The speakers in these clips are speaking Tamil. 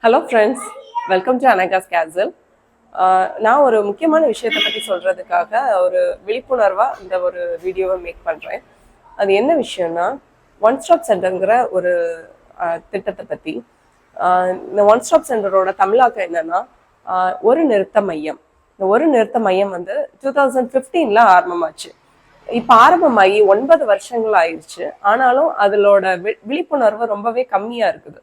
ஹலோ ஃப்ரெண்ட்ஸ், வெல்கம் டு அனகாஸ் கேசல். நான் ஒரு முக்கியமான விஷயத்தை பற்றி சொல்கிறதுக்காக ஒரு விழிப்புணர்வாக இந்த ஒரு வீடியோவை மேக் பண்ணுறேன். அது என்ன விஷயம்னா, ஒன் ஸ்டாப் சென்டருங்கிற ஒரு திட்டத்தை பற்றி. இந்த ஒன் ஸ்டாப் சென்டரோட தமிழாக்கம் என்னன்னா, ஒரு நிறுத்த மையம். இந்த ஒரு நிறுத்த மையம் வந்து 2015 ஆரம்பமாச்சு. இப்போ ஆரம்பமாகி 9 வருஷங்கள் ஆயிடுச்சு. ஆனாலும் அதோட விழிப்புணர்வு ரொம்பவே கம்மியாக இருக்குது.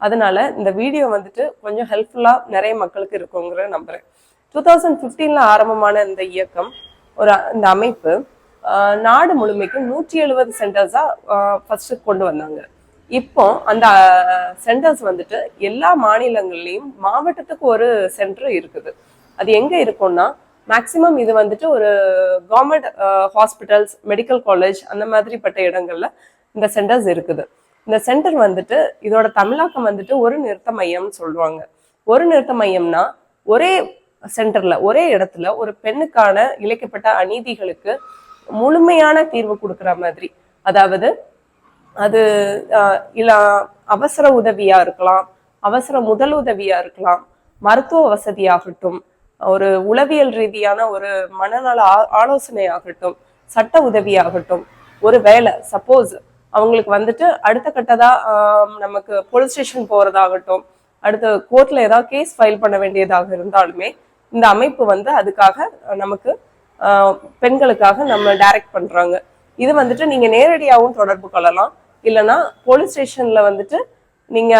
அதனால இந்த வீடியோ வந்துட்டு கொஞ்சம் ஹெல்ப்ஃபுல்லாக நிறைய மக்களுக்கு இருக்குங்கிற நம்புறேன். 2015 ஆரம்பமான இந்த இயக்கம் இந்த அமைப்பு நாடு முழுமைக்கும் 170 சென்டர்ஸா ஃபர்ஸ்ட் கொண்டு வந்தாங்க. இப்போ அந்த சென்டர்ஸ் வந்துட்டு எல்லா மாநிலங்கள்லயும் மாவட்டத்துக்கு ஒரு சென்டர் இருக்குது. அது எங்க இருக்கும்னா, மேக்சிமம் இது வந்துட்டு ஒரு கவர்மெண்ட் ஹாஸ்பிட்டல்ஸ், மெடிக்கல் காலேஜ் அந்த மாதிரிப்பட்ட இடங்கள்ல இந்த சென்டர்ஸ் இருக்குது. இந்த சென்டர் வந்துட்டு இதோட தமிழாக்கம் வந்துட்டு ஒரு நிறுத்த மையம்னு சொல்லுவாங்க. ஒரு நிறுத்த மையம்னா ஒரே சென்டர்ல ஒரே இடத்துல ஒரு பெண்ணுக்கான இழைக்கப்பட்ட அநீதிகளுக்கு முழுமையான தீர்வு கொடுக்குற மாதிரி. அதாவது அது இல்ல அவசர உதவியா இருக்கலாம், அவசர முதல் உதவியா இருக்கலாம், மருத்துவ வசதியாகட்டும், ஒரு உளவியல் ரீதியான ஒரு மனநல ஆலோசனை ஆகட்டும், சட்ட உதவியாகட்டும், ஒரு வேலை சப்போஸ் அவங்களுக்கு வந்துட்டு அடுத்த கட்டதா நமக்கு போலீஸ் ஸ்டேஷன் போறதாகட்டும், அடுத்த கோர்ட்ல ஏதாவது கேஸ் ஃபைல் பண்ண வேண்டியதாக இருந்தாலுமே இந்த அமைப்பு வந்து அதுக்காக நமக்கு பெண்களுக்காக நம்ம டைரக்ட் பண்றாங்க. இது வந்துட்டு நீங்க நேரடியாகவும் தொடர்பு கொள்ளலாம், இல்லைன்னா போலீஸ் ஸ்டேஷன்ல வந்துட்டு நீங்க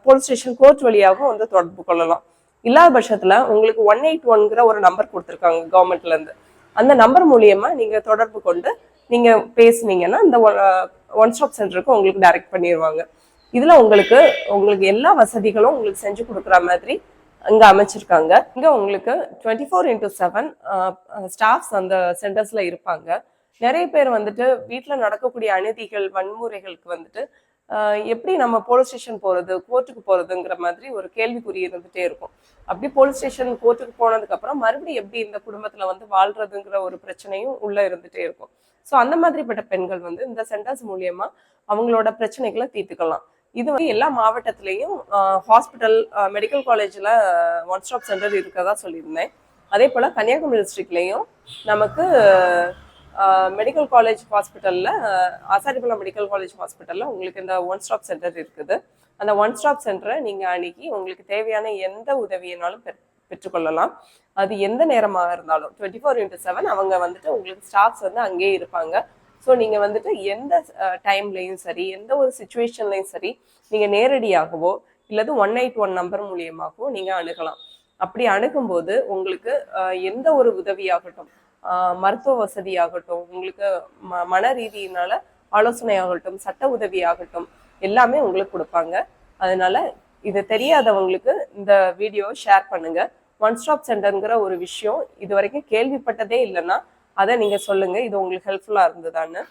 போலீஸ் ஸ்டேஷன் கோர்ட் வழியாகவும் வந்து தொடர்பு கொள்ளலாம். இல்லாத பட்சத்துல உங்களுக்கு 181ங்கிற ஒரு நம்பர் கொடுத்துருக்காங்க கவர்மெண்ட்ல இருந்து. அந்த நம்பர் மூலியமா நீங்க தொடர்பு கொண்டு நீங்க பேசுனீங்கன்னா இந்த ஒன் ஸ்டாப் சென்டருக்கு உங்களுக்கு டைரக்ட் பண்ணிடுவாங்க. இதுல உங்களுக்கு எல்லா வசதிகளும் உங்களுக்கு செஞ்சு கொடுக்குற மாதிரி இங்க அமைச்சிருக்காங்க. இங்க உங்களுக்கு 24x7 ஸ்டாஃப்ஸ் அந்த சென்டர்ஸ்ல இருப்பாங்க. நிறைய பேர் வந்துட்டு வீட்டுல நடக்கக்கூடிய அநீதிகள், வன்முறைகளுக்கு வந்துட்டு எப்படி நம்ம போலீஸ் ஸ்டேஷன் போறது, கோர்ட்டுக்கு போறதுங்கிற மாதிரி ஒரு கேள்விக்குறி இருந்துட்டே இருக்கும். அப்படி போலீஸ் ஸ்டேஷன், கோர்ட்டுக்கு போனதுக்கு அப்புறம் மறுபடியும் எப்படி இந்த குடும்பத்துல வந்து வாழ்றதுங்கிற ஒரு பிரச்சனையும் உள்ள இருந்துட்டே இருக்கும். ஸோ அந்த மாதிரிப்பட்ட பெண்கள் வந்து இந்த சென்டர்ஸ் மூலியமா அவங்களோட பிரச்சனைகளை தீர்த்துக்கலாம். இது வந்து எல்லா மாவட்டத்திலையும் ஹாஸ்பிட்டல், மெடிக்கல் காலேஜ்ல ஒன் ஸ்டாப் சென்டர் இருக்கிறதா சொல்லியிருந்தேன். அதே போல கன்னியாகுமரி டிஸ்ட்ரிக்ட்லையும் நமக்கு மெடிக்கல் காலேஜ் ஹாஸ்பிட்டல்ல, ஆசாரிபள்ளம் மெடிக்கல் காலேஜ் ஹாஸ்பிட்டல்ல உங்களுக்கு இந்த ஒன் ஸ்டாப் சென்டர் இருக்குது. அந்த ஒன் ஸ்டாப் சென்டரை நீங்க அணுகி உங்களுக்கு தேவையான எந்த உதவியினாலும் பெற்றுக்கொள்ளலாம். அது எந்த நேரமாக இருந்தாலும் 24x7 அவங்க வந்துட்டு உங்களுக்கு ஸ்டாஃப்ஸ் வந்து அங்கேயே இருப்பாங்க. ஸோ நீங்க வந்துட்டு எந்த டைம்லையும் சரி, எந்த ஒரு சுச்சுவேஷன்லையும் சரி, நீங்க நேரடியாகவோ இல்லது 181 நம்பர் மூலியமாகவோ நீங்க அணுகலாம். அப்படி அணுகும்போது உங்களுக்கு எந்த ஒரு உதவியாகட்டும், மருத்துவ வசதியாகட்டும், உங்களுக்கு மன ரீதியினால ஆலோசனை ஆகட்டும், சட்ட உதவி ஆகட்டும், எல்லாமே உங்களுக்கு கொடுப்பாங்க. அதனால இது தெரியாதவங்களுக்கு இந்த வீடியோ ஷேர் பண்ணுங்க. ஒன் ஸ்டாப் சென்டருங்கிற ஒரு விஷயம் இது வரைக்கும் கேள்விப்பட்டதே இல்லைன்னா அதை நீங்க சொல்லுங்க, இது உங்களுக்கு ஹெல்ப்ஃபுல்லா இருந்ததான்னு.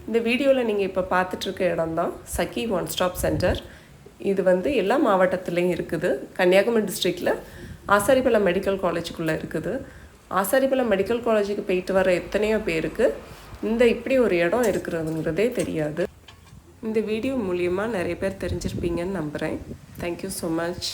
இந்த வீடியோவில் நீங்கள் இப்போ பார்த்துட்டு இருக்க இடம் தான் சகி ஒன் ஸ்டாப் சென்டர். இது வந்து எல்லா மாவட்டத்துலேயும் இருக்குது. கன்னியாகுமரி டிஸ்ட்ரிக்டில் ஆசாரிபள்ளம் மெடிக்கல் காலேஜுக்குள்ளே இருக்குது. ஆசாரிபள்ளம் மெடிக்கல் காலேஜுக்கு போயிட்டு வர எத்தனையோ பேருக்கு இப்படி ஒரு இடம் இருக்கிறதுங்கிறதே தெரியாது. இந்த வீடியோ மூலியமாக நிறைய பேர் தெரிஞ்சிருப்பீங்கன்னு நம்புகிறேன். Thank you so much.